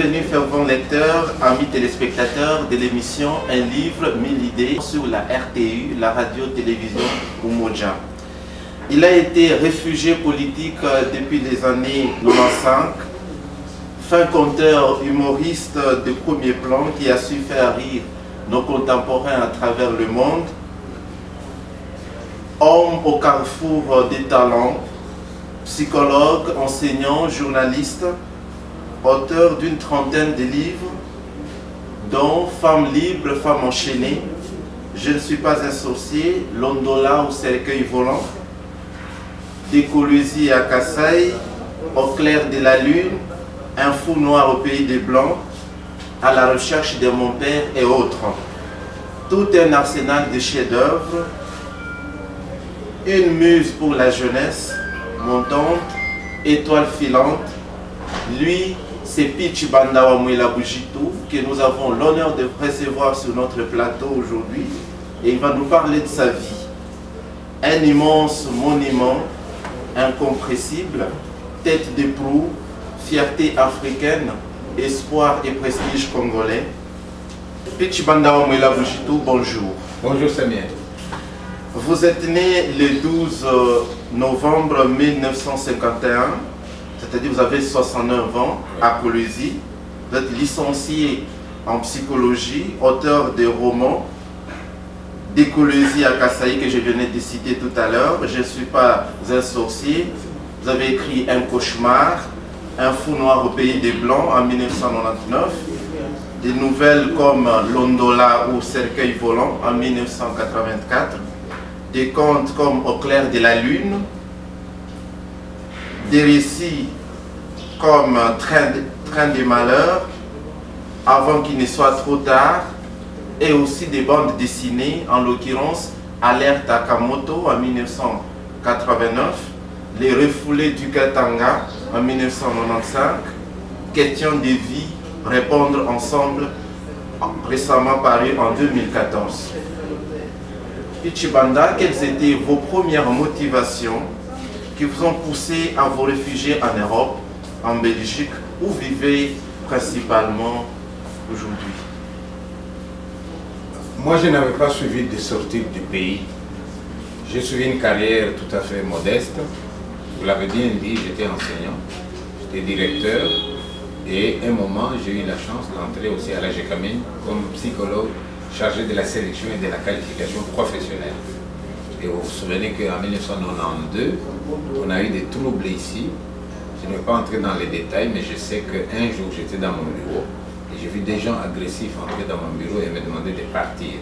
Bienvenue fervents lecteurs, amis téléspectateurs de l'émission Un livre, 1000 idées sur la RTU, la radio-télévision Umoja. Il a été réfugié politique depuis les années 95, fin conteur humoriste de premier plan qui a su faire rire nos contemporains à travers le monde, homme au carrefour des talents, psychologue, enseignant, journaliste, auteur d'une trentaine de livres, dont Femme libre, Femme enchaînée, Je ne suis pas un sorcier, Londola ou cercueil volant, Décolosie à Kassai, Au clair de la lune, Un fou noir au pays des blancs, À la recherche de mon père et autres. Tout un arsenal de chefs-d'œuvre, une muse pour la jeunesse, montante, étoile filante. Lui, c'est Pitchi Bandawa Mwela Bujitu que nous avons l'honneur de recevoir sur notre plateau aujourd'hui et il va nous parler de sa vie. Un immense monument, incompressible, tête de proue, fierté africaine, espoir et prestige congolais. Pitchi Bandawa Mwela Bujitu, bonjour. Bonjour Samien. Vous êtes né le 12 novembre 1951. C'est-à-dire vous avez 69 ans à Kolwezi, vous êtes licencié en psychologie, auteur de romans, Décolosie à Kassai que je venais de citer tout à l'heure, Je ne suis pas un sorcier, vous avez écrit Un cauchemar, Un fou noir au pays des blancs en 1999, des nouvelles comme Londola ou Cercueil volant en 1984, des contes comme Au clair de la lune, des récits comme Train des malheurs, Avant qu'il ne soit trop tard, et aussi des bandes dessinées, en l'occurrence Alerte à Kamoto en 1989, Les refoulés du Katanga en 1995, Question de vie, Répondre ensemble, récemment paru en 2014. Pitchi Banda, quelles étaient vos premières motivations qui vous ont poussé à vous réfugier en Europe, en Belgique, où vivez principalement aujourd'hui? Moi, je n'avais pas suivi de sortir du pays. J'ai suivi une carrière tout à fait modeste. Vous l'avez bien dit, j'étais enseignant, j'étais directeur et à un moment, j'ai eu la chance d'entrer aussi à la GECAMIN comme psychologue chargé de la sélection et de la qualification professionnelle. Et vous vous souvenez qu'en 1992, on a eu des troubles ici. Je ne vais pas entrer dans les détails, mais je sais qu'un jour, j'étais dans mon bureau et j'ai vu des gens agressifs entrer dans mon bureau et me demander de partir.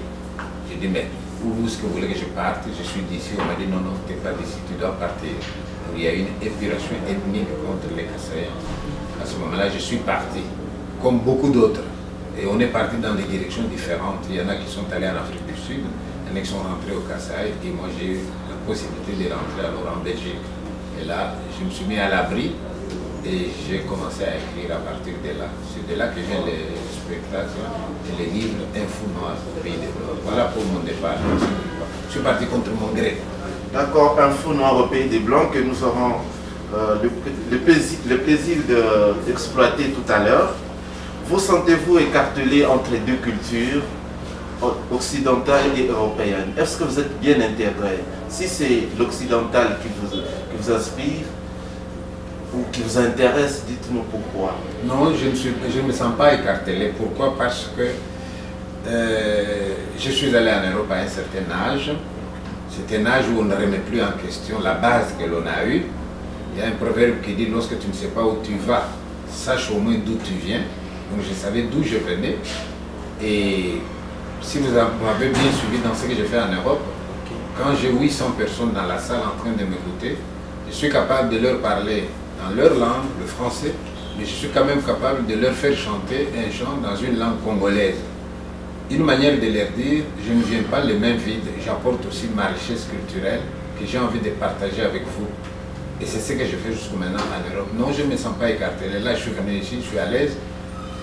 J'ai dit, mais où est-ce que vous voulez que je parte? Je suis d'ici. On m'a dit, non, non, tu n'es pas d'ici, tu dois partir. Donc, il y a eu une épuration ethnique contre les Kassaïens. À ce moment-là, je suis parti, comme beaucoup d'autres. Et on est parti dans des directions différentes. Il y en a qui sont allés en Afrique du Sud, il y en a qui sont rentrés au Kassai, et moi j'ai eu la possibilité de rentrer alors en Belgique. Et là, je me suis mis à l'abri et j'ai commencé à écrire à partir de là. C'est de là que viennent les spectacles et les livres Un fou noir au pays des blancs. Voilà pour mon départ. Je suis parti contre mon gré. D'accord, Un fou noir au pays des blancs que nous aurons le plaisir d'exploiter tout à l'heure. Vous sentez-vous écartelé entre les deux cultures, occidentale et européenne? Est-ce que vous êtes bien intégré? Si c'est l'occidental qui vous inspire ou qui vous intéresse, dites-nous pourquoi. Non, je ne me sens pas écartelé. Pourquoi? Parce que je suis allé en Europe à un certain âge. C'est un âge où on ne remet plus en question la base que l'on a eue. Il y a un proverbe qui dit, lorsque tu ne sais pas où tu vas, sache au moins d'où tu viens. Donc je savais d'où je venais. Et si vous m'avez bien suivi dans ce que j'ai fait en Europe, quand j'ai 800 personnes dans la salle en train de m'écouter, je suis capable de leur parler dans leur langue, le français, mais je suis quand même capable de leur faire chanter un chant dans une langue congolaise. Une manière de leur dire, je ne viens pas les mains vides, j'apporte aussi ma richesse culturelle que j'ai envie de partager avec vous. Et c'est ce que je fais jusqu'à maintenant en Europe. Non, je ne me sens pas écartelé. Là, je suis venu ici, je suis à l'aise.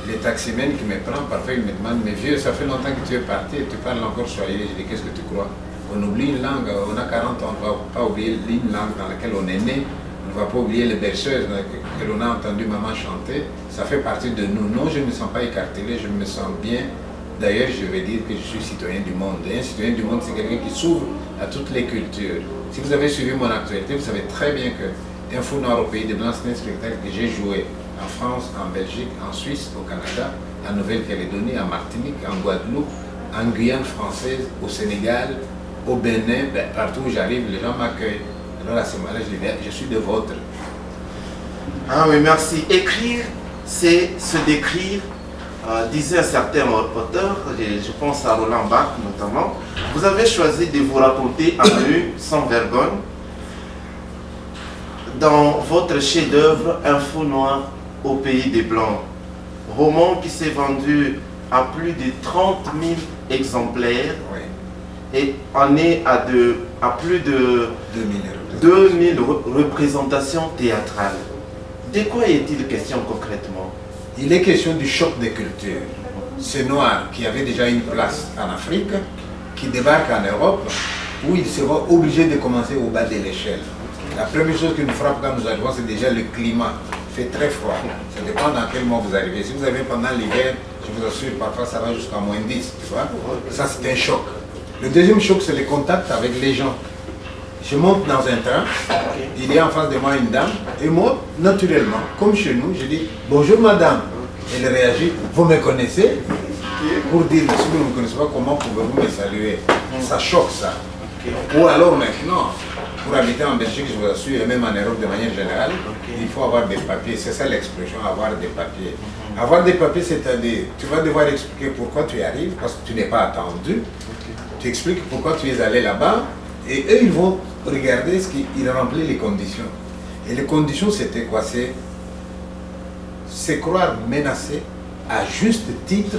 Les taximens qui me prennent, parfois ils me demandent, mais vieux, ça fait longtemps que tu es parti et tu parles encore swahili. Je dis, qu'est-ce que tu crois? On oublie une langue, on a 40 ans, on ne va pas oublier une langue dans laquelle on est né, on ne ne va pas oublier les berceuses que l'on a entendu maman chanter. Ça fait partie de nous. Non, je ne me sens pas écartelé, je me sens bien. D'ailleurs, je vais dire que je suis citoyen du monde. Et un citoyen du monde, c'est quelqu'un qui s'ouvre à toutes les cultures. Si vous avez suivi mon actualité, vous savez très bien que Info Noir au pays des Blancs, c'est un spectacle que j'ai joué en France, en Belgique, en Suisse, au Canada, en Nouvelle-Calédonie, en Martinique, en Guadeloupe, en Guyane française, au Sénégal, au Bénin, partout où j'arrive, les gens m'accueillent. Alors à ce moment-là, je dis, je suis de votre. Ah oui, merci. Écrire, c'est se décrire, disait un certain auteur, je pense à Roland Barthes notamment. Vous avez choisi de vous raconter à nu, sans vergogne, dans votre chef-d'œuvre Info Noir au pays des Blancs. Roman qui s'est vendu à plus de 30 000 exemplaires. Oui. Et on est à plus de 2000 représentations théâtrales. De quoi est-il question concrètement? Il est question du choc des cultures. Ce noir qui avait déjà une place en Afrique, qui débarque en Europe, où il sera obligé de commencer au bas de l'échelle. La première chose qui nous frappe quand nous arrivons, c'est déjà le climat. Il fait très froid. Ça dépend dans quel mois vous arrivez. Si vous arrivez pendant l'hiver, je vous assure, parfois ça va jusqu'à moins 10, tu vois. Ça, c'est un choc. Le deuxième choc, c'est les contacts avec les gens. Je monte dans un train, il y a en face de moi une dame, et moi, naturellement, comme chez nous, je dis « Bonjour madame ». Elle réagit « Vous me connaissez ?» Pour dire « Si vous ne me connaissez pas, comment pouvez-vous me saluer ?» Ça choque ça. Ou alors maintenant, pour habiter en Belgique, je vous assure, et même en Europe de manière générale, il faut avoir des papiers. C'est ça l'expression, avoir des papiers. Avoir des papiers, c'est-à-dire, tu vas devoir expliquer pourquoi tu y arrives, parce que tu n'es pas attendu. Tu expliques pourquoi tu es allé là-bas, et eux, ils vont regarder ce qu'ils remplissent les conditions. Et les conditions, c'était quoi? C'est croire menacé à juste titre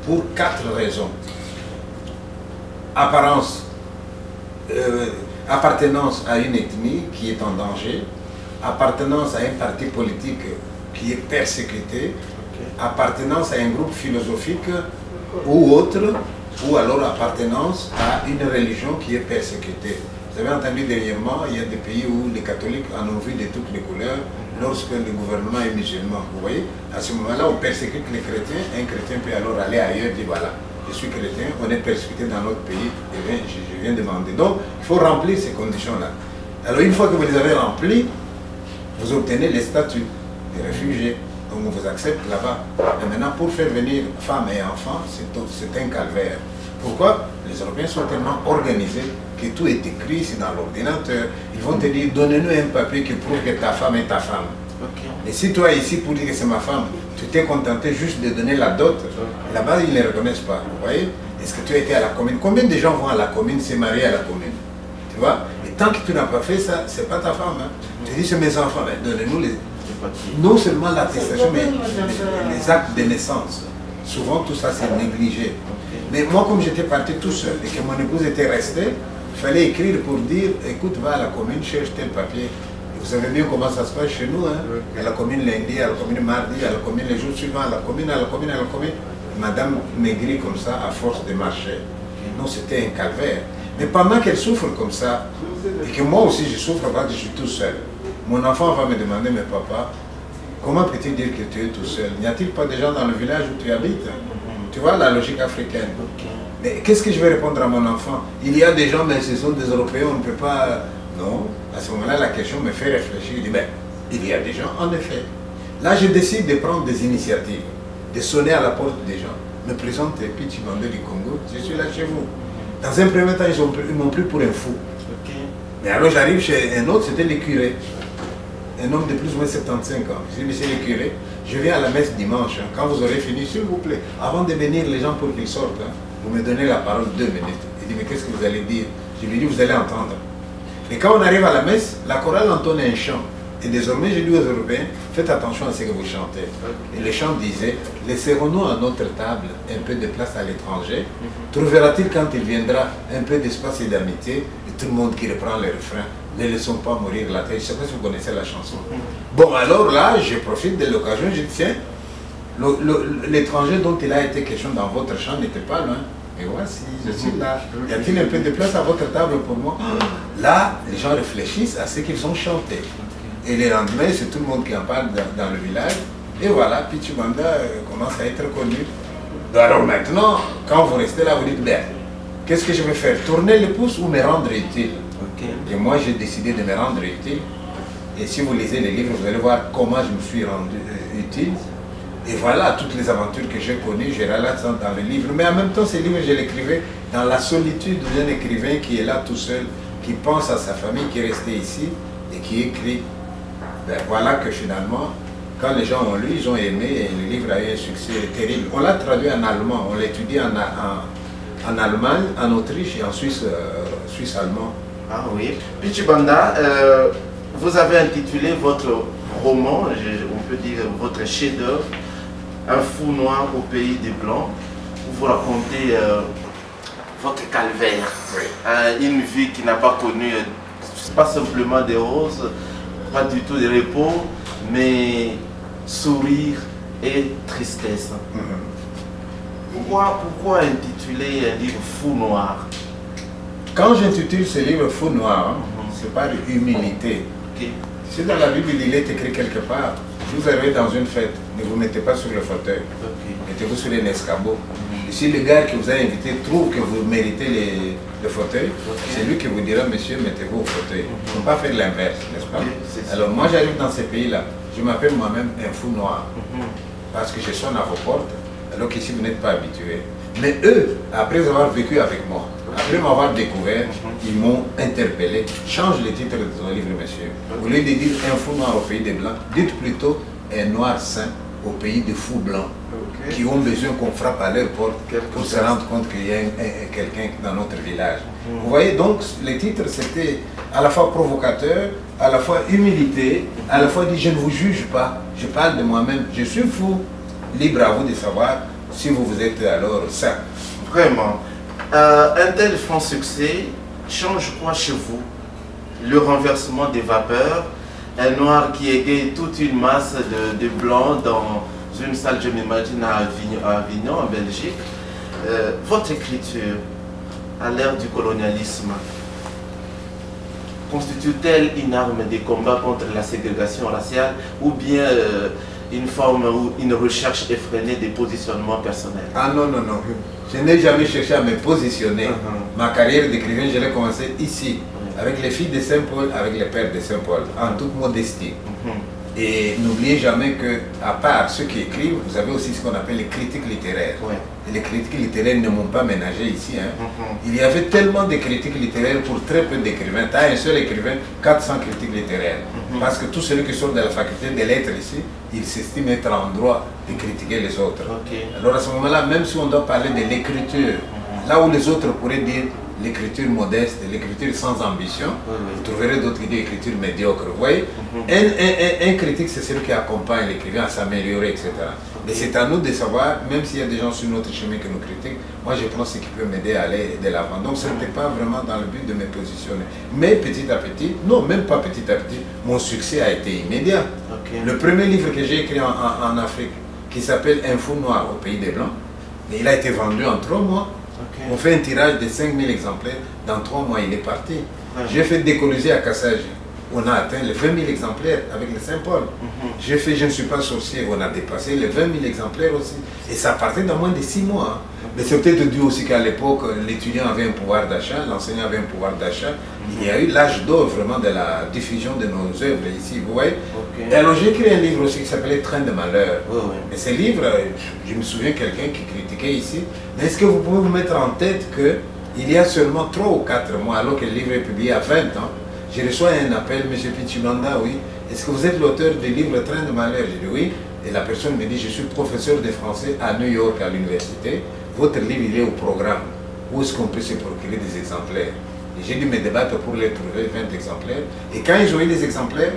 pour 4 raisons. Apparence, appartenance à une ethnie qui est en danger, appartenance à un parti politique qui est persécuté, appartenance à un groupe philosophique ou autre, ou alors appartenance à une religion qui est persécutée. Vous avez entendu dernièrement, il y a des pays où les catholiques en ont vu de toutes les couleurs lorsque le gouvernement est musulman. Vous voyez, à ce moment-là, on persécute les chrétiens. Un chrétien peut alors aller ailleurs et dire voilà, je suis chrétien, on est persécuté dans notre pays, et bien, je viens demander. Donc, il faut remplir ces conditions-là. Alors, une fois que vous les avez remplies, vous obtenez les statuts des réfugiés. Donc, on vous accepte là-bas. Et maintenant, pour faire venir femmes et enfants, c'est un calvaire. Pourquoi? Les Européens sont tellement organisés que tout est écrit, c'est dans l'ordinateur. Ils vont te dire, donnez-nous un papier qui prouve que ta femme est ta femme. Et si toi, ici, pour dire que c'est ma femme, tu t'es contenté juste de donner la dot, là-bas, ils ne les reconnaissent pas. Vous voyez? Est-ce que tu as été à la commune? Combien de gens vont à la commune, se marier à la commune? Tu vois? Et tant que tu n'as pas fait ça, c'est pas ta femme. Hein? Tu dis, c'est mes enfants, donnez-nous les... Non seulement l'attestation, mais les actes de naissance. Souvent, tout ça, c'est négligé. Mais moi, comme j'étais parti tout seul et que mon épouse était restée, il fallait écrire pour dire, écoute, va à la commune, cherche tel papier. Et vous savez bien comment ça se passe chez nous. Hein? À la commune lundi, à la commune mardi, à la commune les jours suivants, à la commune, à la commune, à la commune. Madame maigrit comme ça à force de marcher. Non, c'était un calvaire. Mais pendant qu'elle souffre comme ça, et que moi aussi je souffre parce que je suis tout seul, mon enfant va me demander, mais papa, comment peux-tu dire que tu es tout seul? N'y a-t-il pas des gens dans le village où tu habites? Tu vois la logique africaine. Mais qu'est-ce que je vais répondre à mon enfant? Il y a des gens, mais ce sont des Européens, on ne peut pas... Non, à ce moment-là, la question me fait réfléchir. Je dis, ben, il y a des gens, en effet. Là, je décide de prendre des initiatives, de sonner à la porte des gens, me présenter, Pichi Bandé du Congo, je suis là chez vous. Dans un premier temps, ils m'ont pris pour un fou. Mais alors, j'arrive chez un autre, c'était le curé. Un homme de plus ou moins 75 ans. Je dis, monsieur le curé, je viens à la messe dimanche. Hein. Quand vous aurez fini, s'il vous plaît, avant de venir les gens pour qu'ils sortent, hein, vous me donnez la parole 2 minutes. Il dit, mais qu'est-ce que vous allez dire? Je lui dis, vous allez entendre. Et quand on arrive à la messe, la chorale entonne un chant. Et désormais, j'ai dit aux Européens, faites attention à ce que vous chantez. Et le chant disait, laisserons-nous à notre table un peu de place à l'étranger? Trouvera-t-il quand il viendra un peu d'espace et d'amitié? Et tout le monde qui reprend le refrain, ne laissons pas mourir la tête. Je ne sais pas si vous connaissez la chanson. Bon, alors là, je profite de l'occasion, je dis, tiens, l'étranger dont il a été question dans votre chant n'était pas loin. Et voici, je suis là. Y a-t-il un peu de place à votre table pour moi? Là, les gens réfléchissent à ce qu'ils ont chanté. Et les lendemains, c'est tout le monde qui en parle dans le village. Et voilà, Pichu Banda commence à être connu. Alors maintenant, quand vous restez là, vous dites, ben, qu'est-ce que je vais faire? Tourner le pouce ou me rendre utile? Et moi, j'ai décidé de me rendre utile. Et si vous lisez les livres, vous allez voir comment je me suis rendu utile. Et voilà, toutes les aventures que j'ai connues, je relate ça dans les livres. Mais en même temps, ces livres, je l'écrivais dans la solitude d'un écrivain qui est là tout seul, qui pense à sa famille, qui est resté ici et qui écrit. Ben, voilà que finalement, quand les gens ont lu, ils ont aimé et le livre a eu un succès terrible. On l'a traduit en allemand, on l'a étudié en Allemagne, en Autriche et en Suisse, Suisse allemand. Ah oui. Pichu Banda, vous avez intitulé votre roman, on peut dire votre chef-d'œuvre, Un fou noir au pays des Blancs, où vous racontez votre calvaire, oui. Une vie qui n'a pas connu, pas simplement des roses, pas du tout de repos, mais sourire et tristesse. Pourquoi intituler un livre Fou noir? Quand j'intitule ce livre Fou noir, c'est pas de humilité. Si dans la Bible il est écrit quelque part, vous arrivez dans une fête, ne vous mettez pas sur le fauteuil, mettez-vous sur un escabeau. Et si le gars qui vous a invité trouve que vous méritez le fauteuil, c'est lui qui vous dira, monsieur, mettez-vous au fauteuil. Il ne faut pas faire l'inverse, n'est-ce pas? Alors moi j'arrive dans ces pays-là, je m'appelle moi-même un fou noir, parce que je sonne à vos portes, alors qu'ici vous n'êtes pas habitués. Mais eux, après avoir vécu avec moi, après m'avoir découvert, ils m'ont interpellé. Change le titre de ton livre, monsieur. Au lieu de dire un fou noir au pays des Blancs, dites plutôt un noir saint au pays des fous blancs qui ont besoin qu'on frappe à leur porte pour se rendre compte qu'il y a quelqu'un dans notre village. Vous voyez, donc le titre c'était à la fois provocateur, à la fois humilité, à la fois dit je ne vous juge pas, je parle de moi-même, je suis fou, libre à vous de savoir si vous vous êtes alors saint. Vraiment. Un tel franc succès change quoi chez vous? Le renversement des vapeurs, un noir qui égaye toute une masse de blancs dans une salle, je m'imagine, à Avignon, en Belgique. Votre écriture, à l'ère du colonialisme, constitue-t-elle une arme de combat contre la ségrégation raciale ou bien une forme ou une recherche effrénée des positionnements personnels? Ah non, non, non. Je n'ai jamais cherché à me positionner. Ma carrière d'écrivain, je l'ai commencé ici, avec les filles de Saint-Paul, avec les pères de Saint-Paul, en toute modestie. Et n'oubliez jamais que, à part ceux qui écrivent, vous avez aussi ce qu'on appelle les critiques littéraires. Et les critiques littéraires ne m'ont pas ménagé ici. Il y avait tellement de critiques littéraires pour très peu d'écrivains. Tu as un seul écrivain, 400 critiques littéraires. Parce que tous ceux qui sont de la faculté des lettres ici, ils s'estiment être en droit de critiquer les autres. Alors à ce moment-là, même si on doit parler de l'écriture, là où les autres pourraient dire l'écriture modeste, l'écriture sans ambition, vous trouverez d'autres idées d'écriture médiocre. Vous voyez, un critique, c'est celui qui accompagne l'écrivain à s'améliorer, etc. Mais c'est à nous de savoir, même s'il y a des gens sur notre chemin qui nous critiquent, moi je prends ce qui peut m'aider à aller de l'avant. Donc ce n'était pas vraiment dans le but de me positionner. Mais petit à petit, non, même pas petit à petit, mon succès a été immédiat. Le premier livre que j'ai écrit en Afrique, qui s'appelle Un fou noir au pays des Blancs, il a été vendu en 3 mois. On fait un tirage de 5000 exemplaires, dans 3 mois il est parti. J'ai fait décoloniser à Kassagi, on a atteint les 20 000 exemplaires avec le Saint-Paul. J'ai fait Je ne suis pas sorcier, on a dépassé les 20 000 exemplaires aussi. Et ça partait dans moins de 6 mois. Mais c'est peut-être dû aussi qu'à l'époque, l'étudiant avait un pouvoir d'achat, l'enseignant avait un pouvoir d'achat. Il y a eu l'âge d'or vraiment de la diffusion de nos œuvres ici, vous voyez. Et alors j'ai écrit un livre aussi qui s'appelait Train de malheur. Et ce livre, je me souviens quelqu'un qui critiquait ici, mais est-ce que vous pouvez vous mettre en tête qu'il y a seulement 3 ou 4 mois, alors que le livre est publié à 20 ans, je reçois un appel, M. Pichu Banda, oui, est-ce que vous êtes l'auteur du livre Train de malheur? J'ai dit oui. Et la personne me dit, je suis professeur de français à New York, à l'université. Votre livre, il est au programme. Où est-ce qu'on peut se procurer des exemplaires? Et j'ai dû me débattre pour les trouver, 20 exemplaires. Et quand ils ont eu les exemplaires,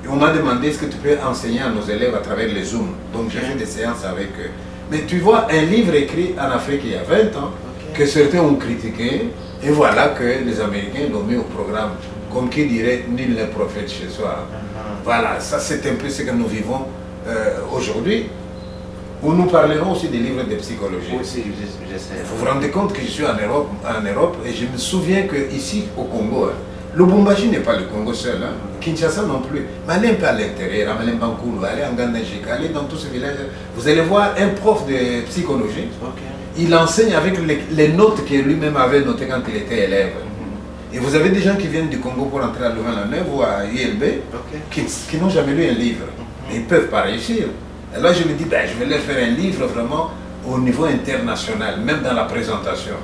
on m'a demandé, est-ce que tu peux enseigner à nos élèves à travers les Zooms? Donc j'ai fait des séances avec eux. Mais tu vois, un livre écrit en Afrique il y a 20 ans, que certains ont critiqué, et voilà que les Américains l'ont mis au programme. Comme qui dirait, nul n'est prophète chez soi. Voilà, ça c'est un peu ce que nous vivons aujourd'hui. Où nous parlerons aussi des livres de psychologie. Vous vous rendez compte que je suis en Europe et je me souviens qu'ici au Congo, Lubumbashi n'est pas le Congo seul, hein. Kinshasa non plus. Mais allez un peu à l'intérieur, à Malembankoulou, allez en Gandajika, allez dans tous ces villages. Vous allez voir un prof de psychologie. Il enseigne avec les notes que lui-même avait notées quand il était élève. Et vous avez des gens qui viennent du Congo pour entrer à Louvain-la-Neuve ou à ILB qui n'ont jamais lu un livre. Mais ils ne peuvent pas réussir. Et là, je me dis, ben, je vais leur faire un livre vraiment au niveau international, même dans la présentation.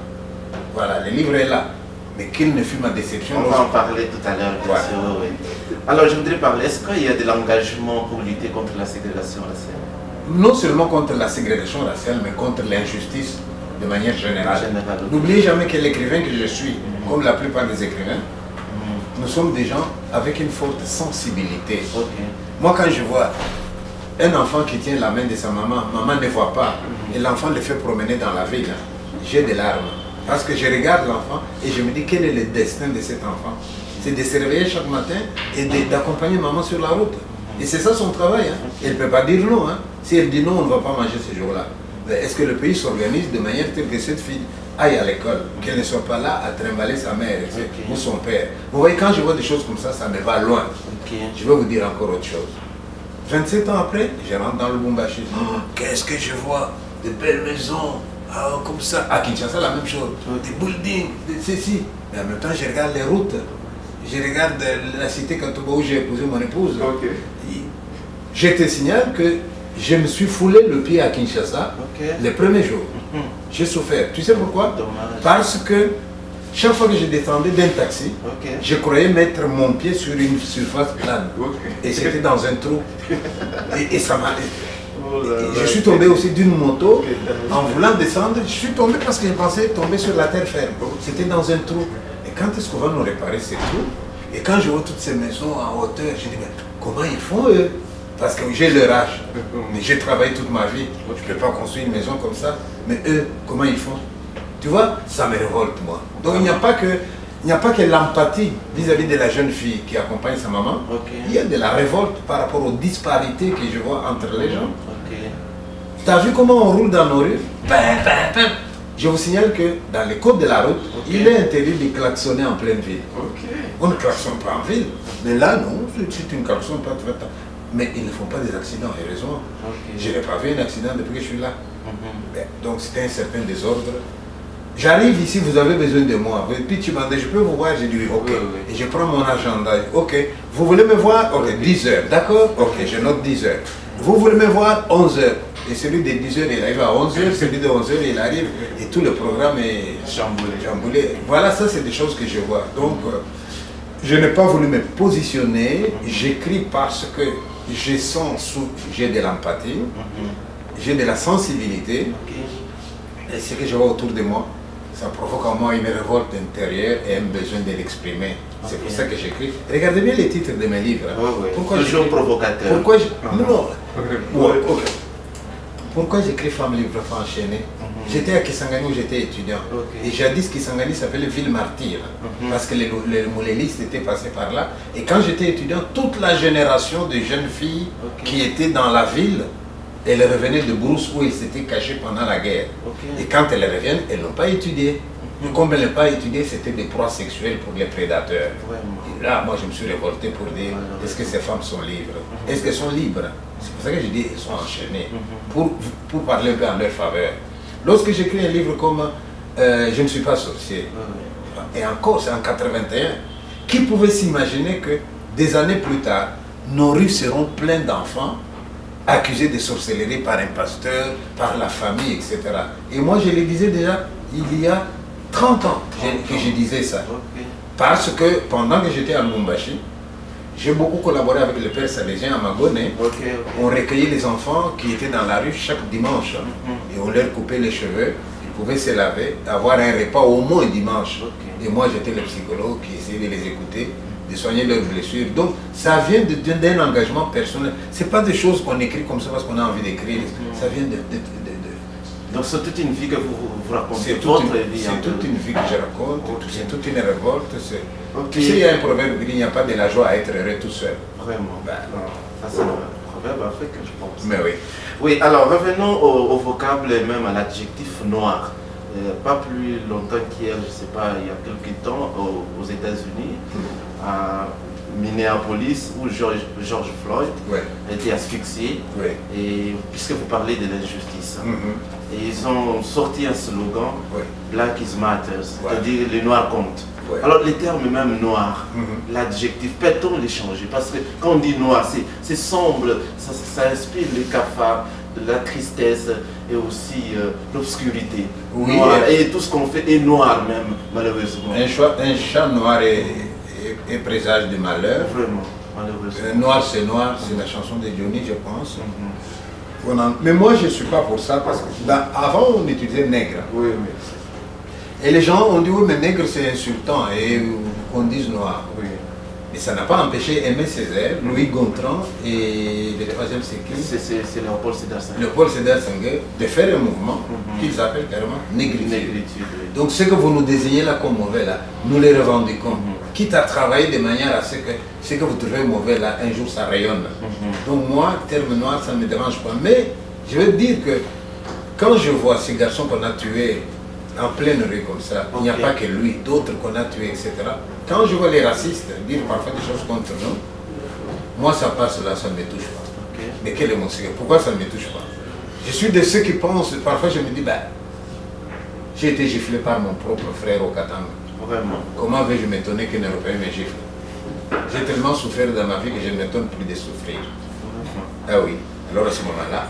Voilà, le livre est là. Mais quelle ne fut ma déception. On va en parler tout à l'heure, bien sûr. Oui. Alors, je voudrais parler, est-ce qu'il y a de l'engagement pour lutter contre la ségrégation raciale? Non seulement contre la ségrégation raciale, mais contre l'injustice de manière générale. N'oubliez jamais que l'écrivain que je suis, comme la plupart des écrivains, nous sommes des gens avec une forte sensibilité. Moi, quand je vois un enfant qui tient la main de sa maman, maman ne voit pas, et l'enfant le fait promener dans la ville, j'ai des larmes. Parce que je regarde l'enfant et je me dis quel est le destin de cet enfant. C'est de se réveiller chaque matin et d'accompagner maman sur la route. Et c'est ça son travail. Hein. Elle ne peut pas dire non. Hein. Si elle dit non, on ne va pas manger ce jour-là. Est-ce que le pays s'organise de manière telle que cette fille aille à l'école, qu'elle ne soit pas là à trimballer sa mère ou son père? Vous voyez, quand je vois des choses comme ça me va loin. Je vais vous dire encore autre chose. 27 ans après, je rentre dans le Lubumbashi. Oh, qu'est-ce que je vois? De belles maisons. Ah, comme ça, à Kinshasa, la même chose. Des buildings, ceci. Mais en même temps, je regarde les routes. Je regarde la cité Katoba où j'ai épousé mon épouse. Je te signale que je me suis foulé le pied à Kinshasa le premier jour. J'ai souffert. Tu sais pourquoi? Parce que chaque fois que je descendais d'un taxi, je croyais mettre mon pied sur une surface plane. Et c'était dans un trou. Et ça m'a... Je suis tombé aussi d'une moto, en voulant descendre, je suis tombé parce que je pensais tomber sur la terre ferme. C'était dans un trou. Et quand est-ce qu'on va nous réparer ces trous? Et quand je vois toutes ces maisons en hauteur, je dis, mais comment ils font eux? Parce que j'ai leur âge. Mais j'ai travaillé toute ma vie. Je ne peux pas construire une maison comme ça. Mais eux, comment ils font? Tu vois, ça me révolte moi. Donc il n'y a pas que l'empathie vis-à-vis de la jeune fille qui accompagne sa maman. Il y a de la révolte par rapport aux disparités que je vois entre les gens. Tu as vu comment on roule dans nos rues? Je vous signale que dans les codes de la route, il est interdit de klaxonner en pleine ville. On ne klaxonne pas en ville. Mais là, non, si tu ne klaxonnes pas, tu vas... Mais ils ne font pas des accidents, heureusement. Je n'ai pas vu un accident depuis que je suis là. Donc c'était un certain désordre. J'arrive ici, vous avez besoin de moi. Puis tu m'as dit, je peux vous voir? J'ai dit, ok. Et je prends mon agenda. Ok. Vous voulez me voir? Ok, 10 heures. D'accord? Ok, je note 10 heures. Vous voulez me voir? 11 heures. Et celui de 10 heures, il arrive à 11 heures. Celui de 11 heures, il arrive. Et tout le programme est chamboulé. Voilà, ça, c'est des choses que je vois. Donc, je n'ai pas voulu me positionner. J'écris parce que j'ai de l'empathie. J'ai de la sensibilité. Et ce que je vois autour de moi, ça provoque en moi une révolte intérieure et un besoin de l'exprimer. C'est pour ça que j'écris. Regardez bien les titres de mes livres. Pourquoi toujours provocateur. Pourquoi pourquoi j'écris Femme libre, Femme enchaînée? J'étais à Kisangani où j'étais étudiant. Et jadis Kisangani s'appelait Ville Martyre. Parce que les moulélistes étaient passés par là. Et quand j'étais étudiant, toute la génération de jeunes filles qui étaient dans la ville, elles revenaient de Brousse où ils s'étaient cachés pendant la guerre. Et quand elles reviennent, elles n'ont pas étudié. Mais comme elles n'ont pas étudié, c'était des proies sexuelles pour les prédateurs. Et là, moi, je me suis révolté pour dire, est-ce que ces femmes sont libres? Est-ce qu'elles sont libres? C'est pour ça que je dis, elles sont enchaînées. Pour parler un peu en leur faveur. Lorsque j'écris un livre comme Je ne suis pas sorcier, et encore, c'est en 81, qui pouvait s'imaginer que des années plus tard, nos rues seront pleines d'enfants accusés de sorcellerie par un pasteur, par la famille, etc. Et moi, je le disais déjà il y a 30 ans que je disais ça. Parce que pendant que j'étais à Lubumbashi, j'ai beaucoup collaboré avec le père salésien à Magone. On recueillait les enfants qui étaient dans la rue chaque dimanche. Et on leur coupait les cheveux, ils pouvaient se laver, avoir un repas au moins dimanche. Et moi, j'étais le psychologue qui essayait de les écouter, de soigner leurs blessures. Donc, ça vient d'un engagement personnel. Ce n'est pas des choses qu'on écrit comme ça parce qu'on a envie d'écrire. Ça vient de... Donc, c'est toute une vie que vous racontez. C'est toute une vie que je raconte, c'est toute une révolte. Tu sais, il y a un proverbe qui dit qu'il n'y a pas de la joie à être heureux tout seul. Vraiment. Ça, c'est un proverbe africain, je pense. Mais oui. Oui, alors revenons au vocable et même à l'adjectif noir. pas plus longtemps qu'hier, je ne sais pas, il y a quelques temps, aux États-Unis, à Minneapolis, où George Floyd a été asphyxié. Et puisque vous parlez de l'injustice, et ils ont sorti un slogan, Black is Matters, c'est-à-dire les Noirs comptent. Alors les termes même noir, l'adjectif, peut-on les changer? Parce que quand on dit noir, c'est sombre, ça inspire les cafards, la tristesse et aussi l'obscurité. Et tout ce qu'on fait est noir même, malheureusement. Un chat noir est présage de malheur. Vraiment, malheureusement. Noir c'est noir, c'est la chanson de Johnny, je pense. Mais moi je ne suis pas pour ça parce que avant on utilisait nègre. Et les gens ont dit oui mais nègre c'est insultant et qu'on dise noir. Mais ça n'a pas empêché Aimé Césaire, Louis Gontran et le troisième c'est qui? C'est Léopold Sédar Senghor. Léopold Sédar Senghor de faire un mouvement qu'ils appellent carrément négritude. Donc ce que vous nous désignez là comme mauvais là, nous les revendiquons. Quitte à travailler de manière à ce que vous trouvez mauvais là, un jour ça rayonne. Donc moi, terme noir, ça ne me dérange pas. Mais je veux dire que quand je vois ces garçons qu'on a tués en pleine rue comme ça, il n'y a pas que lui, d'autres qu'on a tués, etc. Quand je vois les racistes dire parfois des choses contre nous, moi ça passe là, ça ne me touche pas. Mais quel est mon secret? Pourquoi ça ne me touche pas? Je suis de ceux qui pensent, parfois je me dis, j'ai été giflé par mon propre frère au Katanga. Comment vais-je m'étonner qu'un Européen me gifle? J'ai tellement souffert dans ma vie que je ne m'étonne plus de souffrir. Ah oui, alors à ce moment-là,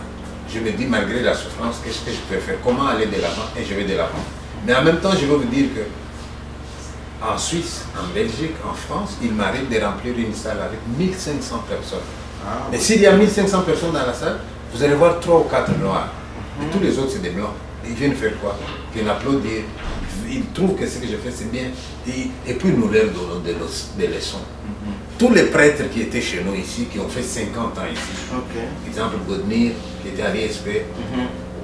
je me dis, malgré la souffrance, qu'est-ce que je peux faire? Comment aller de l'avant? Et je vais de l'avant. Mais en même temps, je veux vous dire que en Suisse, en Belgique, en France, il m'arrive de remplir une salle avec 1500 personnes. Mais s'il y a 1500 personnes dans la salle, vous allez voir 3 ou 4 noirs. Et tous les autres, c'est des blancs. Ils viennent faire quoi? Ils viennent applaudir. Ils trouvent que ce que je fais, c'est bien. Et puis nous leur donnons des leçons. Tous les prêtres qui étaient chez nous ici, qui ont fait 50 ans ici, exemple Godnir, qui était à l'ISP,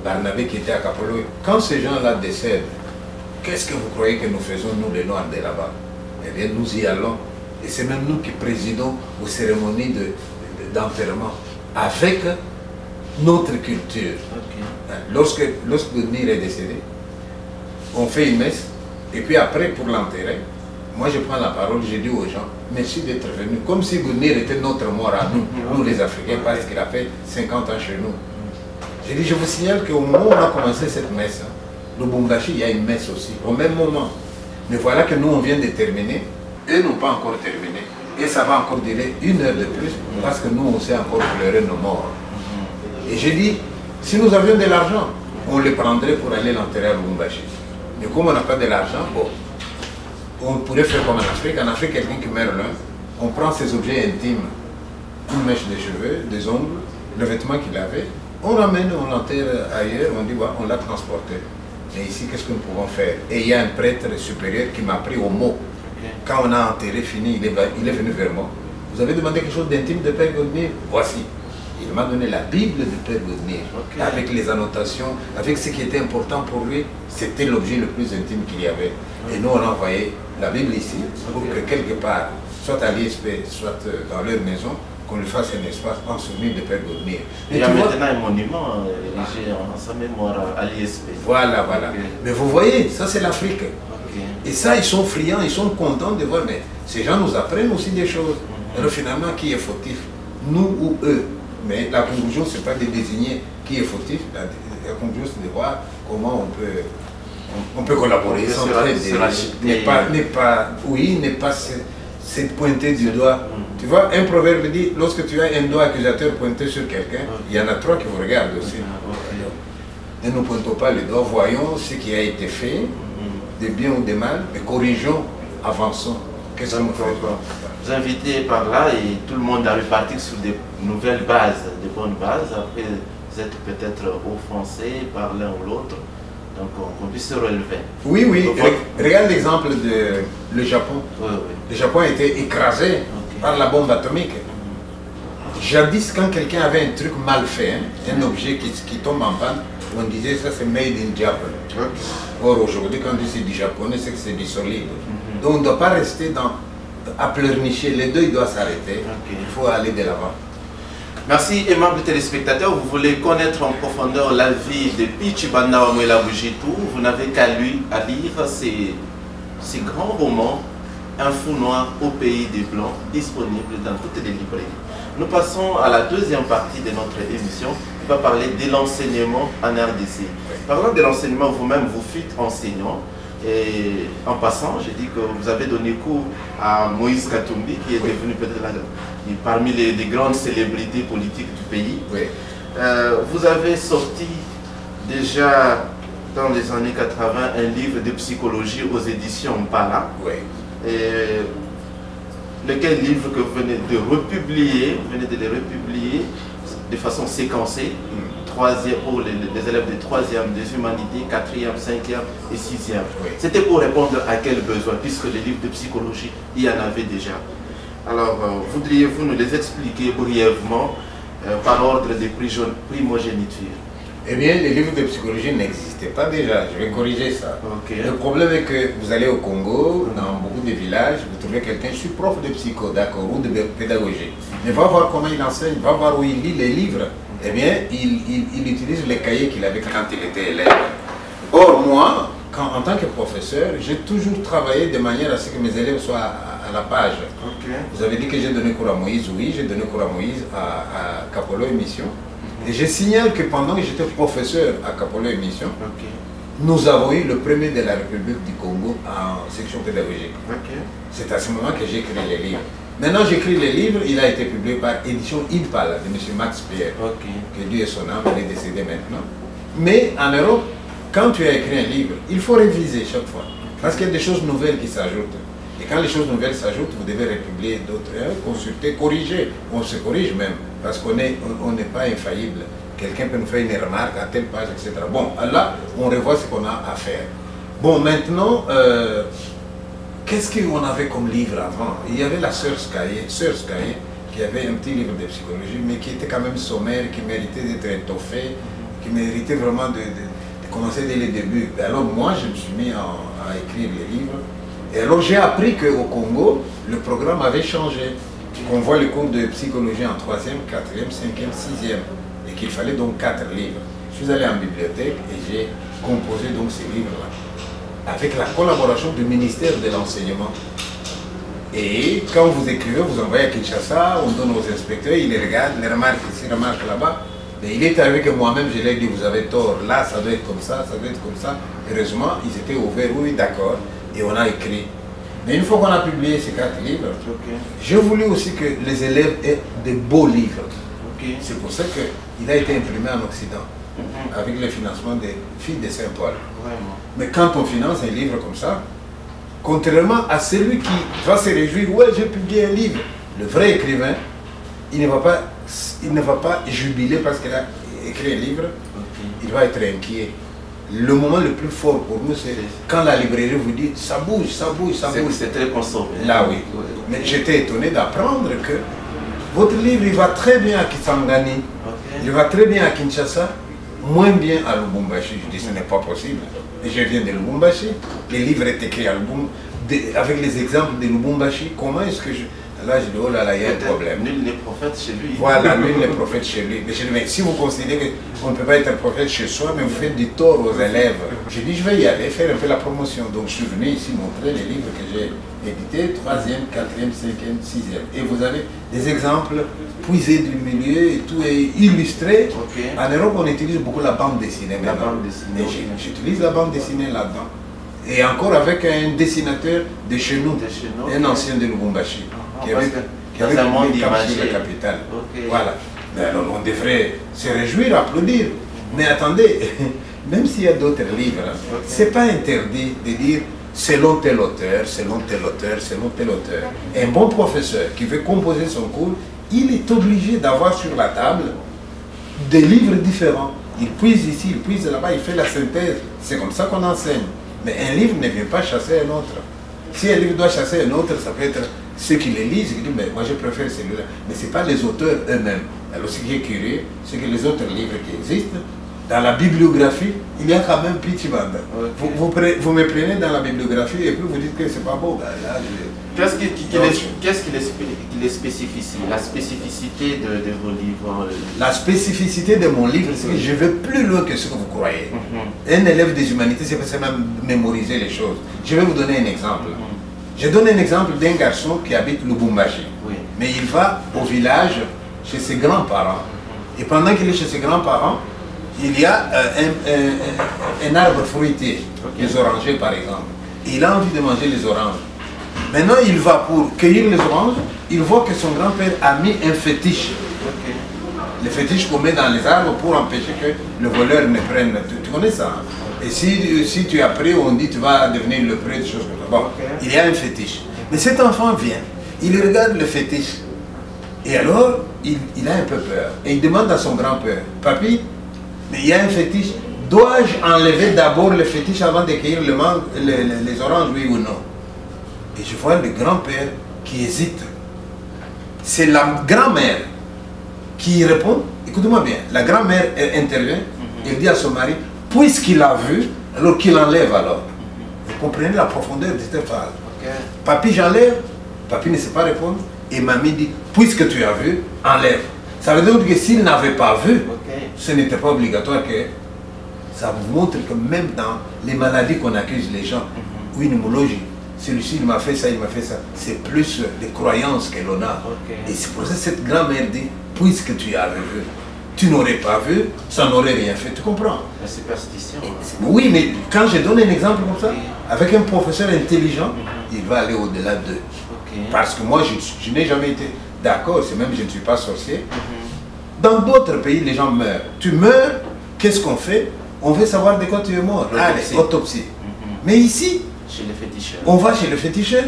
Barnabé qui était à Capolo, quand ces gens-là décèdent, qu'est-ce que vous croyez que nous faisons, nous les Noirs de là-bas? Eh bien, nous y allons. Et c'est même nous qui présidons aux cérémonies d'enterrement avec notre culture. Lorsque Godnir est décédé, on fait une messe, et puis après, pour l'enterrer, moi je prends la parole, je dis aux gens, merci d'être venus, comme si Godnir était notre mort à nous, nous les Africains, parce qu'il a fait 50 ans chez nous. J'ai dit, je vous signale qu'au moment où on a commencé cette messe, le Lubumbashi, il y a une messe aussi, au même moment. Mais voilà que nous, on vient de terminer, eux n'ont pas encore terminé, et ça va encore durer 1 heure de plus, parce que nous, on sait encore pleurer nos morts. Et j'ai dit, si nous avions de l'argent, on les prendrait pour aller l'enterrer à Lubumbashi. Mais comme on n'a pas de l'argent, bon, on pourrait faire comme en Afrique. En Afrique, quelqu'un qui meurt là, on prend ses objets intimes, une mèche de cheveux, des ongles, le vêtement qu'il avait, on ramène, on l'enterre ailleurs, on dit, on l'a transporté. Mais ici, qu'est-ce que nous pouvons faire? Et il y a un prêtre supérieur qui m'a pris au mot. Quand on a enterré, fini, il est venu vers moi. Vous avez demandé quelque chose d'intime de Père Godnir? Voici. Il m'a donné la Bible de Père Godnir, avec les annotations, avec ce qui était important pour lui. C'était l'objet le plus intime qu'il y avait. Et nous, on a envoyé la Bible ici, pour que quelque part, soit à l'ISP, soit dans leur maison, qu'on lui fasse un espace en souvenir de Père Godnir. Il y a maintenant un monument érigé en sa mémoire à l'ISP. Voilà. Mais vous voyez, ça c'est l'Afrique. Et ça, ils sont friands, ils sont contents de voir, mais ces gens nous apprennent aussi des choses. Alors finalement, qui est fautif? Nous ou eux? Mais la conclusion, ce n'est pas de désigner qui est fautif, la conclusion, c'est de voir comment on peut collaborer sans n'est pas se pointer du doigt. Tu vois, un proverbe dit, lorsque tu as un doigt accusateur pointé sur quelqu'un, il y en a 3 qui vous regardent aussi. Ne nous pointons pas le doigt, voyons ce qui a été fait, de bien ou de mal, mais corrigeons, avançons. Qu'est-ce que nous faisons? Vous invitez par là et tout le monde a reparti sur des nouvelles bases, des bonnes bases. Après, vous êtes peut-être offensés par l'un ou l'autre, donc on puisse se relever. Oui. Regarde l'exemple du Japon. Le Japon a été écrasé par la bombe atomique. Jadis, quand quelqu'un avait un truc mal fait, un objet qui tombe en panne, on disait ça c'est made in Japan. Or aujourd'hui, quand on dit c'est du japonais, c'est que c'est du solide. Donc on ne doit pas rester à pleurnicher, les deux ils doivent s'arrêter. Il faut aller de l'avant. Merci, aimables téléspectateurs. Vous voulez connaître en profondeur la vie de Pichibanda Wamwela Bujitu, vous n'avez qu'à lire ces grands romans, Un fou noir au pays des Blancs, disponibles dans toutes les librairies. Nous passons à la deuxième partie de notre émission qui va parler de l'enseignement en RDC. Parlant de l'enseignement, vous-même, vous fûtes enseignant. Et en passant, j'ai dit que vous avez donné cours à Moïse Katumbi, qui est devenu peut-être parmi les grandes célébrités politiques du pays. Oui. Vous avez sorti déjà dans les années 80 un livre de psychologie aux éditions Mpala. Oui. Lequel livre que vous venez de republier, de façon séquencée, pour les élèves de 3e, des humanités, 4e, 5e et 6e. Oui. C'était pour répondre à quel besoin, puisque les livres de psychologie, il y en avait déjà. Alors, voudriez-vous nous les expliquer brièvement par ordre de primogéniture? Eh bien, les livres de psychologie n'existaient pas déjà, je vais corriger ça. Okay. Le problème est que vous allez au Congo, dans beaucoup de villages, vous trouvez quelqu'un, je suis prof de psycho, d'accord, ou de pédagogie. Mais va voir comment il enseigne, va voir où il lit les livres. Eh bien, il utilise les cahiers qu'il avait quand il était élève. Or, moi, en tant que professeur, j'ai toujours travaillé de manière à ce que mes élèves soient à la page. Okay. Vous avez dit que j'ai donné cours à Moïse, oui, j'ai donné cours à Moïse à Kapolo Émission. Et je signale que pendant que j'étais professeur à Kapolo Émission, okay, nous avons eu le premier de la République du Congo en section pédagogique. okay. C'est à ce moment que j'ai écrit les livres. Maintenant, j'écris les livres, il a été publié par édition Impala de M. Max Pierre, Okay. que Dieu est son âme, il est décédé maintenant. Mais en Europe, quand tu as écrit un livre, il faut réviser chaque fois, parce qu'il y a des choses nouvelles qui s'ajoutent. Et quand les choses nouvelles s'ajoutent, vous devez republier d'autres, consulter, corriger. On se corrige même, parce qu'on n'est pas infaillible. Quelqu'un peut nous faire une remarque à telle page, etc. Bon, là, on revoit ce qu'on a à faire. Bon, maintenant, qu'est-ce qu'on avait comme livre avant? Il y avait la Sœur Skaye, qui avait un petit livre de psychologie, mais qui était quand même sommaire, qui méritait d'être étoffé, qui méritait vraiment de commencer dès le début. Alors moi, je me suis mis à écrire les livres. Et alors j'ai appris qu'au Congo, le programme avait changé. Qu'on voit le cours de psychologie en 3e, 4e, 5e, 6e. Et qu'il fallait donc 4 livres. Je suis allé en bibliothèque et j'ai composé donc ces livres-là. Avec la collaboration du ministère de l'Enseignement. Et quand vous écrivez, vous envoyez à Kinshasa, on donne aux inspecteurs, ils les regardent, les remarques ici, remarques là-bas. Et il est arrivé que moi-même, je leur ai dit, vous avez tort, là, ça doit être comme ça doit être comme ça. Heureusement, ils étaient ouverts, oui, d'accord. Et on a écrit. Mais une fois qu'on a publié ces 4 livres, Okay. j'ai voulu aussi que les élèves aient de beaux livres. Okay. C'est pour ça qu'il a été imprimé en Occident, avec le financement des filles de Saint-Paul. Vraiment. Mais quand on finance un livre comme ça, contrairement à celui qui va se réjouir, ouais, j'ai publié un livre, le vrai écrivain, il ne va pas jubiler parce qu'il a écrit un livre, Okay. il va être inquiet. Le moment le plus fort pour nous, c'est quand la librairie vous dit ça bouge, ça bouge, ça bouge. C'est très consommé. Là, oui. Mais j'étais étonné d'apprendre que votre livre, il va très bien à Kisangani, Okay. il va très bien à Kinshasa, moins bien à Lubumbashi. Je dis ce n'est pas possible. Et je viens de Lubumbashi. Le livre est écrit à Lubumbashi, avec les exemples de Lubumbashi. Comment est-ce que je... Là, je dis, oh là là, il y a un problème. Nul n'est prophète chez lui. Voilà, nul n'est prophète chez lui. Mais je dis, mais si vous considérez qu'on ne peut pas être un prophète chez soi, mais vous faites du tort aux élèves. J'ai dit, je vais y aller, faire un peu la promotion. Donc, je suis venu ici montrer les livres que j'ai édités, 3e, 4e, 5e, 6e. Et vous avez des exemples puisés du milieu et tout est illustré. Okay. En Europe, on utilise beaucoup la bande dessinée La maintenant. bande dessinée. Et j'utilise la bande dessinée là-dedans. Et encore avec un dessinateur de chez nous, un ancien de Lubumbashi, qui avait publié Cap sur la capitale. Okay. Voilà. Mais alors, on devrait se réjouir, applaudir. Mais attendez, même s'il y a d'autres livres, Okay. c'est pas interdit de dire selon tel auteur, selon tel auteur, selon tel auteur. Un bon professeur qui veut composer son cours, il est obligé d'avoir sur la table des livres différents. Il puise ici, il puise là-bas, il fait la synthèse. C'est comme ça qu'on enseigne. Mais un livre ne vient pas chasser un autre. Si un livre doit chasser un autre, ça peut être ceux qui le lisent, qui disent, mais moi je préfère celui-là. Mais ce n'est pas les auteurs eux-mêmes. Alors ce qui est curieux, c'est que les autres livres qui existent, dans la bibliographie, il y a quand même Pitibanda. Okay. Vous me prenez dans la bibliographie et puis vous dites que c'est pas beau. Ben là, qu'est-ce qu'il est spécifique, la spécificité de vos livres? La spécificité de mon livre, c'est que je vais plus loin que ce que vous croyez. Un élève des humanités, c'est pas seulement mémoriser les choses. Je vais vous donner un exemple. Je donne un exemple d'un garçon qui habite Lubumbashi. Oui. Mais il va au village chez ses grands-parents. Et pendant qu'il est chez ses grands-parents, il y a un arbre fruitier, les orangers par exemple. Et il a envie de manger les oranges. Maintenant, il va pour cueillir les oranges, il voit que son grand-père a mis un fétiche. Okay. Le fétiche qu'on met dans les arbres pour empêcher que le voleur ne prenne. Tu connais ça, hein? Et si tu as pris, on dit tu vas devenir le prêtre, des choses comme ça. Bon, il y a un fétiche. Mais cet enfant vient, il regarde le fétiche. Et alors, il a un peu peur. Et il demande à son grand-père, Papi, mais il y a un fétiche, dois-je enlever d'abord le fétiche avant de cueillir les oranges, oui ou non? Et je vois le grand-père qui hésite. C'est la grand-mère qui répond. Écoutez-moi bien, la grand-mère intervient, elle dit à son mari, puisqu'il a vu, alors qu'il enlève alors. Vous comprenez la profondeur de cette phrase. Papi, j'enlève. Papi ne sait pas répondre. Et mamie dit, puisque tu as vu, enlève. Ça veut dire que s'il n'avait pas vu, ce n'était pas obligatoire que... Ça vous montre que même dans les maladies qu'on accuse les gens, oui, pneumologie, celui-ci il m'a fait ça, il m'a fait ça. C'est plus des croyances que l'on a. Et c'est pour ça que cette grand-mère dit, puisque tu avais vu, tu n'aurais pas vu, ça n'aurait rien fait. Tu comprends? La superstition. Oui, mais quand je donne un exemple comme ça, avec un professeur intelligent, il va aller au-delà d'eux. Parce que moi, je n'ai jamais été d'accord, c'est même je ne suis pas sorcier. Dans d'autres pays, les gens meurent. Tu meurs, qu'est-ce qu'on fait? On veut savoir de quoi tu es mort. Allez, autopsie. Mais ici, chez le féticheur. On va chez le féticheur.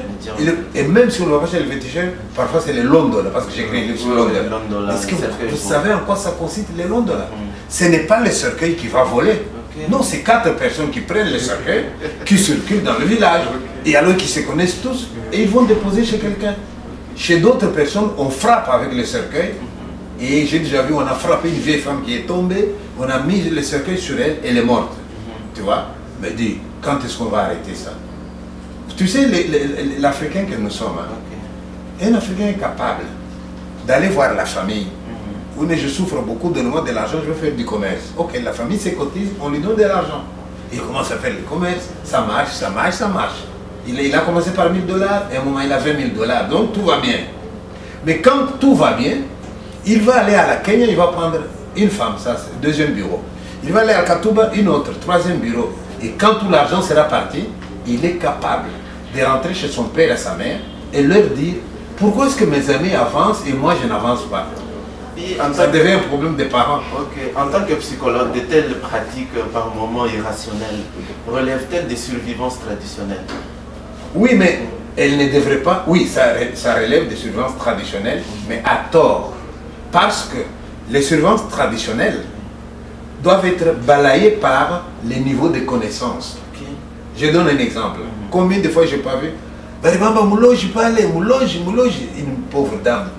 Et même si on ne va pas chez le féticheur, parfois c'est les londola, parce que j'ai écrit un livre sur londola. Est-ce que vous savez en quoi ça consiste les londola? Ce n'est pas le cercueil qui va voler. Non, c'est 4 personnes qui prennent le cercueil, qui circulent dans le village, et alors qu'ils se connaissent tous, et ils vont déposer chez quelqu'un. Chez d'autres personnes, on frappe avec le cercueil, et j'ai déjà vu, on a frappé une vieille femme qui est tombée, on a mis le cercueil sur elle, elle est morte. Tu vois? Mais dis, quand est-ce qu'on va arrêter ça? Tu sais, l'Africain que nous sommes, un Africain est capable d'aller voir la famille. Oui, mais je souffre beaucoup, donne-moi de l'argent, je veux faire du commerce. Ok, la famille se cotise, on lui donne de l'argent. Il commence à faire le commerce, ça marche, ça marche, ça marche. Il a commencé par 1000 $, et à un moment il a 20 000 $, donc tout va bien. Mais quand tout va bien, il va aller à la Kenya, il va prendre une femme, ça c'est le deuxième bureau. Il va aller à Katuba, une autre, troisième bureau. Et quand tout l'argent sera parti, il est capable de rentrer chez son père et sa mère et leur dire pourquoi est-ce que mes amis avancent et moi je n'avance pas. Ça devient un problème des parents. En tant que psychologue, de telles pratiques par moments irrationnelles relèvent-elles des survivances traditionnelles? Oui, mais elles ne devraient pas. Oui, ça relève des survivances traditionnelles, mais à tort. Parce que les survivances traditionnelles doivent être balayées par les niveaux de connaissances. Je donne un exemple. Combien de fois je n'ai pas vu Baribamba Mouloji parlait, Mouloji, une pauvre dame.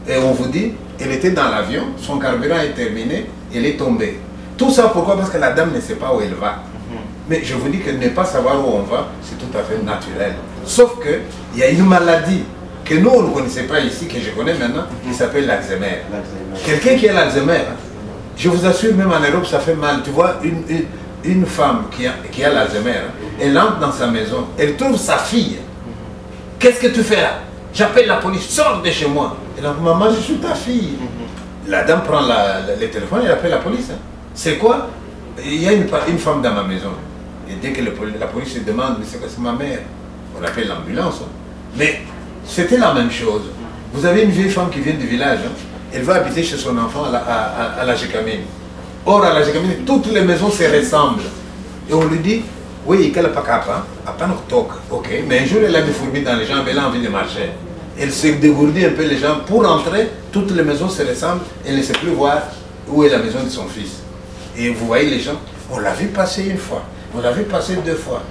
Et on vous dit, elle était dans l'avion, son carburant est terminé, elle est tombée. Tout ça pourquoi? Parce que la dame ne sait pas où elle va. Mais je vous dis que ne pas savoir où on va, c'est tout à fait naturel. Sauf qu'il y a une maladie que nous, on ne connaissait pas ici, que je connais maintenant, qui s'appelle l'Alzheimer. Quelqu'un qui a l'Alzheimer, je vous assure, même en Europe, ça fait mal. Tu vois, une femme qui a l'Alzheimer, elle entre dans sa maison, elle trouve sa fille. Qu'est-ce que tu fais là? J'appelle la police, sors de chez moi. Elle dit, maman, je suis ta fille. La dame prend le téléphone et appelle la police. C'est quoi? Il y a une femme dans ma maison. Et dès que la police se demande, mais c'est quoi? C'est ma mère. On appelle l'ambulance. Mais c'était la même chose. Vous avez une vieille femme qui vient du village. Elle va habiter chez son enfant à la Gécamine. Or, à la Gécamine, toutes les maisons se ressemblent. Et on lui dit, oui, il n'y a pas capable, ok. Mais un jour, elle a des fourmis dans les jambes, elle a envie de marcher. Elle se dégourdit un peu les jambes. Pour entrer, toutes les maisons se ressemblent. Elle ne sait plus voir où est la maison de son fils. Et vous voyez les gens, on l'a vu passer une fois, on l'a vu passer 2 fois.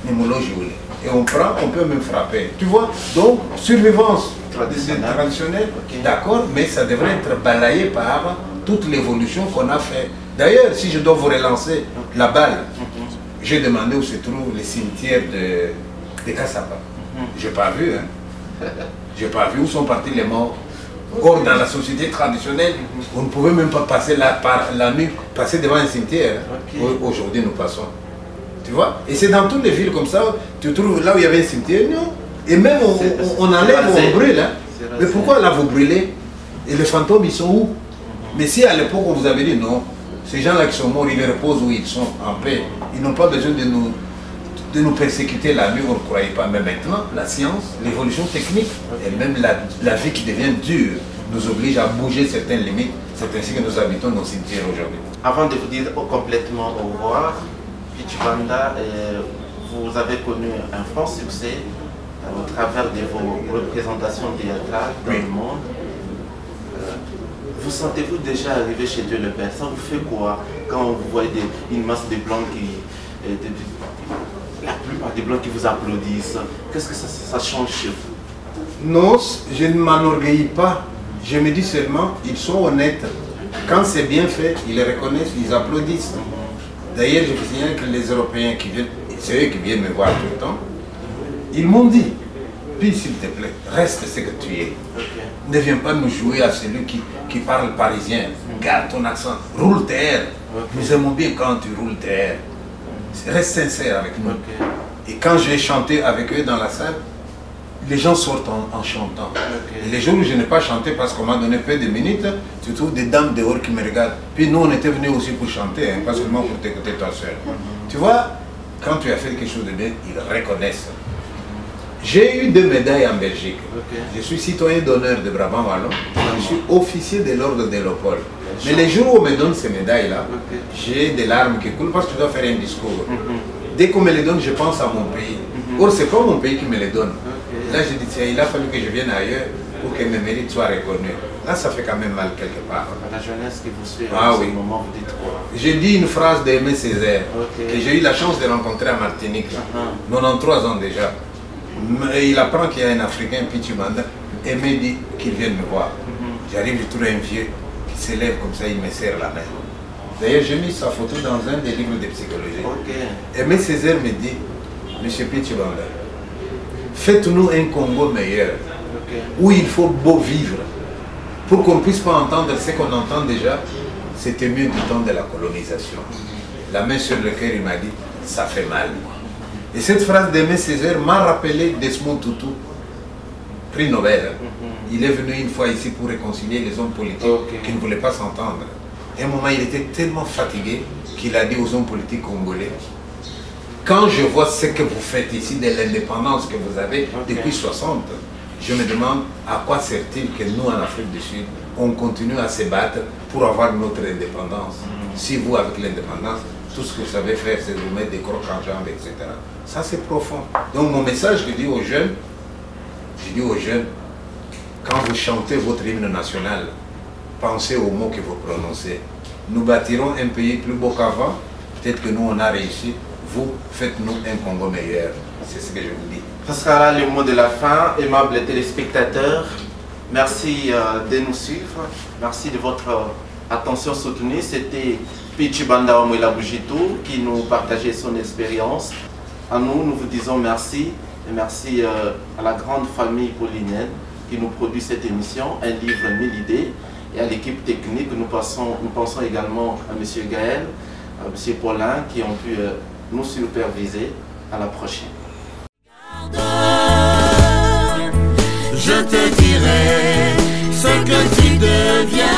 Et on prend, on peut même frapper. Tu vois? Donc, survivance traditionnelle, d'accord, mais ça devrait être balayé par toute l'évolution qu'on a fait. D'ailleurs, si je dois vous relancer la balle, j'ai demandé où se trouve le cimetière de Kassapa. Je n'ai pas vu, hein. Je n'ai pas vu où sont partis les morts. Or, dans la société traditionnelle, on ne pouvait même pas passer par la nuit, passer devant un cimetière. Aujourd'hui, nous passons. Tu vois? Et c'est dans toutes les villes comme ça, tu trouves là où il y avait un cimetière, non? Et même on enlève ou on brûle. Hein? Mais pourquoi là vous brûlez? Et les fantômes, ils sont où? Mais si à l'époque on vous avait dit non, ces gens-là qui sont morts, ils reposent où ils sont, en paix. Ils n'ont pas besoin de nous persécuter la nuit, on ne croyait pas. Mais maintenant, la science, l'évolution technique, et même la vie qui devient dure, nous oblige à bouger certaines limites. C'est ainsi que nous habitons nos cimetières aujourd'hui. Avant de vous dire complètement au revoir, Pichi Banda, vous avez connu un franc succès au travers de vos représentations théâtrales dans le monde. Vous sentez-vous déjà arrivé chez Dieu le Père? Ça vous fait quoi quand vous voyez une masse de blancs la plupart des blancs qui vous applaudissent? Qu'est-ce que ça change chez vous? Non, je ne m'enorgueillis pas. Je me dis seulement, ils sont honnêtes. Quand c'est bien fait, ils le reconnaissent, ils applaudissent. D'ailleurs, je vous signale que les Européens qui viennent, c'est eux qui viennent me voir tout le temps, ils m'ont dit, puis s'il te plaît, reste ce que tu es. Ne viens pas nous jouer à celui qui parle parisien. Garde ton accent, roule tes airs. Nous aimons bien quand tu roules tes airs. Reste sincère avec nous. Et quand j'ai chanté avec eux dans la salle, les gens sortent en chantant. Et les jours où je n'ai pas chanté parce qu'on m'a donné peu de minutes, tu trouves des dames dehors qui me regardent. Puis nous, on était venus aussi pour chanter, hein, pas seulement pour t'écouter toi seul. Tu vois, quand tu as fait quelque chose de bien, ils reconnaissent. J'ai eu 2 médailles en Belgique. Je suis citoyen d'honneur de Brabant-Wallon. Je suis officier de l'ordre de Léopold. Mais les jours où on me donne ces médailles-là, j'ai des larmes qui coulent parce que je dois faire un discours. Dès qu'on me les donne, je pense à mon pays. Or, c'est pas mon pays qui me les donne. Là, je dis, tiens, il a fallu que je vienne ailleurs pour que mes mérites soient reconnus. Là, ça fait quand même mal quelque part. La jeunesse qui vous suit à ce moment, vous dites quoi? J'ai dit une phrase d'Aimé Césaire, que j'ai eu la chance de rencontrer à Martinique, 93 ans déjà. Et il apprend qu'il y a un Africain, Pichi Banda, Aimé dit qu'il vienne me voir. J'arrive, je trouve un vieux qui s'élève comme ça, il me serre la main. D'ailleurs, j'ai mis sa photo dans un des livres de psychologie. Aimé Césaire me dit, Monsieur Pichi Banda, faites-nous un Congo meilleur, où il faut beau vivre, pour qu'on ne puisse pas entendre ce qu'on entend déjà. C'était mieux du temps de la colonisation. La main sur le cœur, il m'a dit, ça fait mal. Et cette phrase d'Aimé Césaire m'a rappelé Desmond Tutu, prix Nobel. Il est venu une fois ici pour réconcilier les hommes politiques qui ne voulaient pas s'entendre. À un moment, il était tellement fatigué qu'il a dit aux hommes politiques congolais, quand je vois ce que vous faites ici de l'indépendance que vous avez depuis 60, je me demande à quoi sert-il que nous, en Afrique du Sud, on continue à se battre pour avoir notre indépendance. Si vous, avec l'indépendance, tout ce que vous savez faire, c'est de vous mettre des crocs en jambes, etc. Ça, c'est profond. Donc, mon message, je dis aux jeunes, quand vous chantez votre hymne national, pensez aux mots que vous prononcez. Nous bâtirons un pays plus beau qu'avant. Peut-être que nous, on a réussi. Vous, faites-nous un Congo meilleur. C'est ce que je vous dis. Ce sera là le mot de la fin. Aimables téléspectateurs, merci de nous suivre. Merci de votre attention soutenue. C'était Pichi Banda Omwela Bujito qui nous partageait son expérience. À nous, nous vous disons merci. Et merci à la grande famille paulinienne qui nous produit cette émission, un livre 1000 idées. Et à l'équipe technique, nous pensons également à M. Gaël, à M. Paulin qui ont pu nous superviser. À la prochaine. Je te dirai ce que tu deviens.